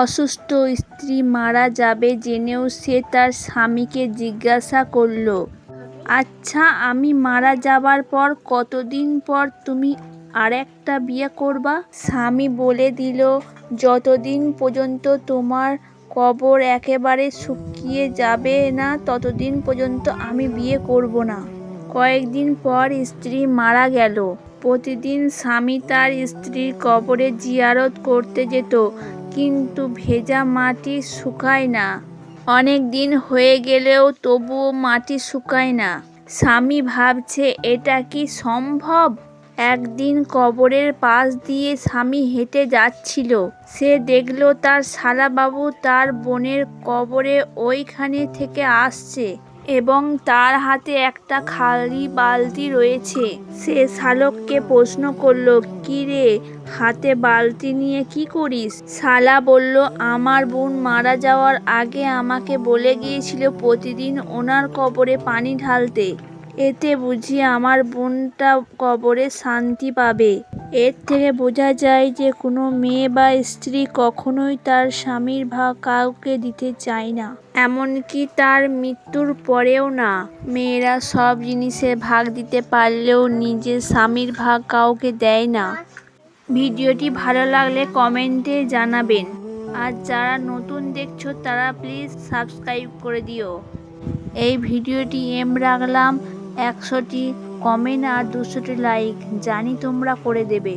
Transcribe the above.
অসুস্থ স্ত্রী মারা যাবে জেনেও সে তার স্বামীকে জিজ্ঞাসা করল, আচ্ছা, আমি মারা যাবার পর কতদিন পর তুমি আরেকটা বিয়ে করবা? স্বামী বলে দিল, যতদিন পর্যন্ত তোমার কবর একেবারে শুকিয়ে যাবে না ততদিন পর্যন্ত আমি বিয়ে করব না। কয়েকদিন পর স্ত্রী মারা গেল। প্রতিদিন স্বামী তার স্ত্রীর কবরে জিয়ারত করতে যেত, কিন্তু ভেজা মাটি শুকায় না। অনেক দিন হয়ে গেলেও তবুও মাটি শুকায় না। স্বামী ভাবছে, এটা কি সম্ভব? একদিন কবরের পাশ দিয়ে স্বামী হেঁটে যাচ্ছিল। সে দেখল তার শালাবাবু তার বোনের কবরে ওইখানে থেকে আসছে এবং তার হাতে একটা খালি বালতি রয়েছে। সে শালককে প্রশ্ন করল, কি রে, হাতে বালতি নিয়ে কি করিস? শালা বলল, আমার বোন মারা যাওয়ার আগে আমাকে বলে গিয়েছিল প্রতিদিন ওনার কবরে পানি ঢালতে। এতে বুঝি আমার বোনটা কবরে শান্তি পাবে। এর থেকে বোঝা যায় যে কোনো মেয়ে বা স্ত্রী কখনোই তার স্বামীর ভাগ কাউকে দিতে চায় না, এমনকি তার মৃত্যুর পরেও না। মেয়েরা সব জিনিসের ভাগ দিতে পারলেও নিজের স্বামীর ভাগ কাউকে দেয় না। ভিডিওটি ভালো লাগলে কমেন্টে জানাবেন। আর যারা নতুন দেখছো তারা প্লিজ সাবস্ক্রাইব করে দিও। এই ভিডিওটি রাখলাম 100টি কমেন্ট আর 200টি লাইক, জানি তোমরা করে দেবে।